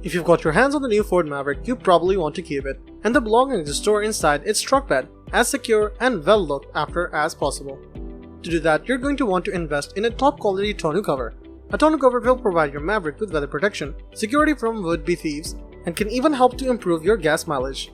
If you've got your hands on the new Ford Maverick, you probably want to keep it, and the belongings to store inside its truck bed as secure and well looked after as possible. To do that, you're going to want to invest in a top quality tonneau cover. A tonneau cover will provide your Maverick with weather protection, security from would-be thieves, and can even help to improve your gas mileage.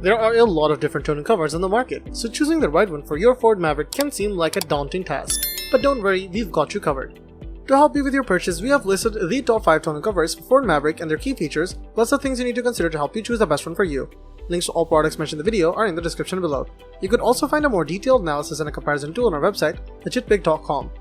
There are a lot of different tonneau covers on the market, so choosing the right one for your Ford Maverick can seem like a daunting task. But don't worry, we've got you covered. To help you with your purchase, we have listed the top 5 tonneau covers for Ford Maverick and their key features, plus the things you need to consider to help you choose the best one for you. Links to all products mentioned in the video are in the description below. You could also find a more detailed analysis and a comparison tool on our website, legitbig.com.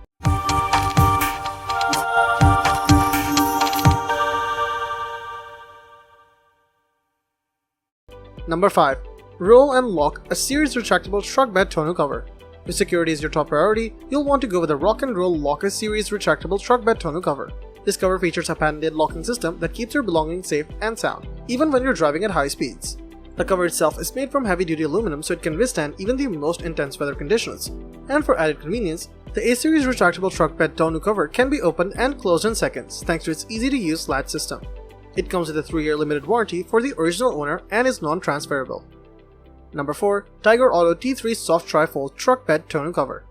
Number 5. Roll and Lock, a series retractable truck bed tonneau cover. If security is your top priority, you'll want to go with the Rock and Roll Lock, a series retractable truck bed tonneau cover. This cover features a patented locking system that keeps your belongings safe and sound, even when you're driving at high speeds. The cover itself is made from heavy-duty aluminum so it can withstand even the most intense weather conditions. And for added convenience, the A-series retractable truck bed tonneau cover can be opened and closed in seconds thanks to its easy-to-use latch system. It comes with a 3-year limited warranty for the original owner and is non-transferable. Number 4. Tyger Auto T3 Soft Tri-Fold Truck Bed Tonneau Cover.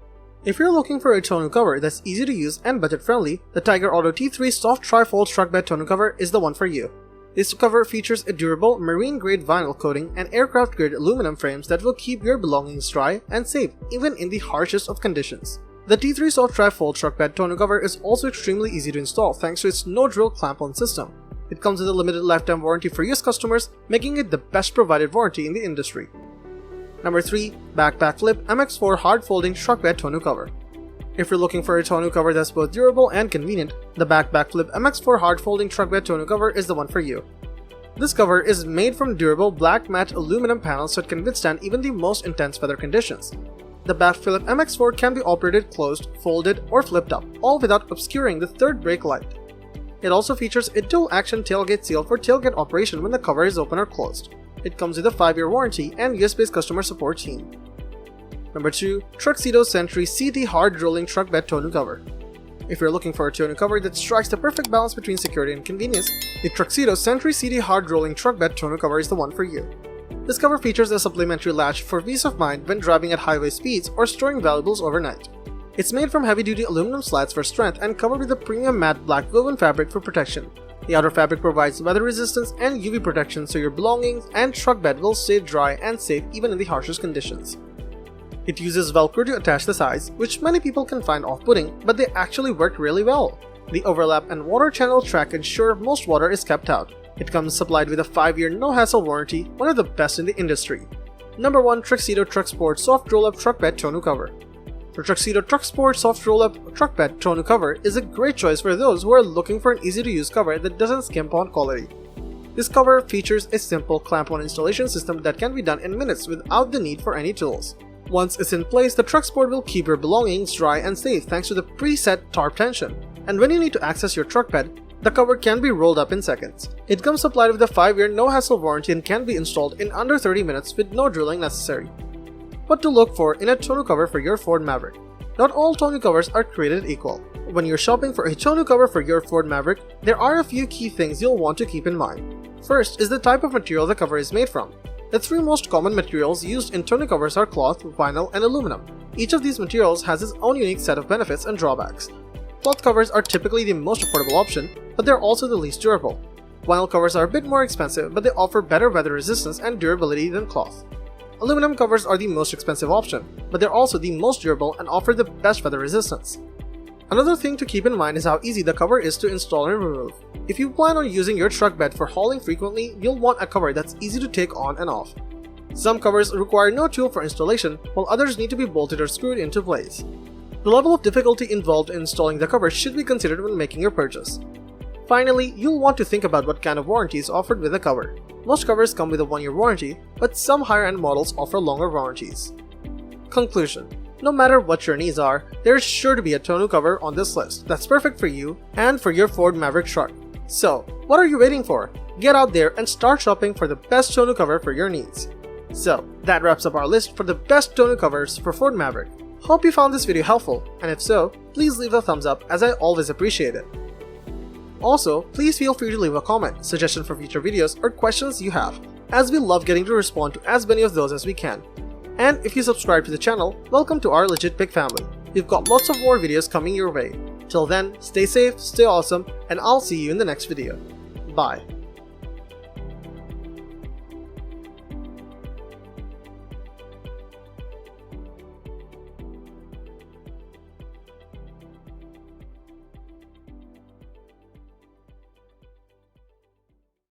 If you're looking for a tonneau cover that's easy to use and budget-friendly, the Tyger Auto T3 Soft Tri-Fold Truck Bed Tonneau Cover is the one for you. This cover features a durable marine-grade vinyl coating and aircraft-grade aluminum frames that will keep your belongings dry and safe even in the harshest of conditions. The T3 Soft Tri-Fold Truck Bed Tonneau Cover is also extremely easy to install thanks to its no-drill clamp-on system. It comes with a limited lifetime warranty for US customers, making it the best provided warranty in the industry. Number 3. BAK BAKFlip MX4 Hard Folding Truck Bed Tonneau Cover. If you're looking for a tonneau cover that's both durable and convenient, the BAK BAKFlip MX4 Hard Folding Truck Bed Tonneau Cover is the one for you. This cover is made from durable black matte aluminum panels so it can withstand even the most intense weather conditions. The BAKFlip MX4 can be operated closed, folded, or flipped up, all without obscuring the third brake light. It also features a dual-action tailgate seal for tailgate operation when the cover is open or closed. It comes with a 5-year warranty and US-based customer support team. Number 2. TruXedo Sentry CT Hard Rolling Truck Bed Tonneau Cover. If you're looking for a tonneau cover that strikes the perfect balance between security and convenience, the TruXedo Sentry CT Hard Rolling Truck Bed Tonneau Cover is the one for you. This cover features a supplementary latch for peace of mind when driving at highway speeds or storing valuables overnight. It's made from heavy-duty aluminum slats for strength and covered with a premium matte black woven fabric for protection. The outer fabric provides weather resistance and UV protection so your belongings and truck bed will stay dry and safe even in the harshest conditions. It uses Velcro to attach the sides, which many people can find off-putting, but they actually work really well. The overlap and water channel track ensure most water is kept out. It comes supplied with a 5-year no-hassle warranty, one of the best in the industry. Number 1. TruXedo TruXport Soft Roll-Up Truck Bed Tonneau Cover. The TruXedo TruXport Soft Roll-Up Truck Bed Tonneau Cover is a great choice for those who are looking for an easy-to-use cover that doesn't skimp on quality. This cover features a simple clamp-on installation system that can be done in minutes without the need for any tools. Once it's in place, the TruXport will keep your belongings dry and safe thanks to the preset tarp tension. And when you need to access your truck bed, the cover can be rolled up in seconds. It comes supplied with a 5-year no-hassle warranty and can be installed in under 30 minutes with no drilling necessary. What to look for in a tonneau cover for your Ford Maverick. Not all tonneau covers are created equal. When you're shopping for a tonneau cover for your Ford Maverick, there are a few key things you'll want to keep in mind. First is the type of material the cover is made from. The 3 most common materials used in tonneau covers are cloth, vinyl, and aluminum. Each of these materials has its own unique set of benefits and drawbacks. Cloth covers are typically the most affordable option, but they're also the least durable. Vinyl covers are a bit more expensive, but they offer better weather resistance and durability than cloth. Aluminum covers are the most expensive option, but they're also the most durable and offer the best weather resistance. Another thing to keep in mind is how easy the cover is to install and remove. If you plan on using your truck bed for hauling frequently, you'll want a cover that's easy to take on and off. Some covers require no tool for installation, while others need to be bolted or screwed into place. The level of difficulty involved in installing the cover should be considered when making your purchase. Finally, you'll want to think about what kind of warranty is offered with the cover. Most covers come with a 1-year warranty, but some higher-end models offer longer warranties. Conclusion: no matter what your needs are, there's sure to be a tonneau cover on this list that's perfect for you and for your Ford Maverick truck. So, what are you waiting for? Get out there and start shopping for the best tonneau cover for your needs. So, that wraps up our list for the best tonneau covers for Ford Maverick. Hope you found this video helpful, and if so, please leave a thumbs up as I always appreciate it. Also, please feel free to leave a comment, suggestion for future videos, or questions you have, as we love getting to respond to as many of those as we can. And if you subscribe to the channel, welcome to our legit big family. We've got lots of more videos coming your way. Till then, stay safe, stay awesome, and I'll see you in the next video. Bye.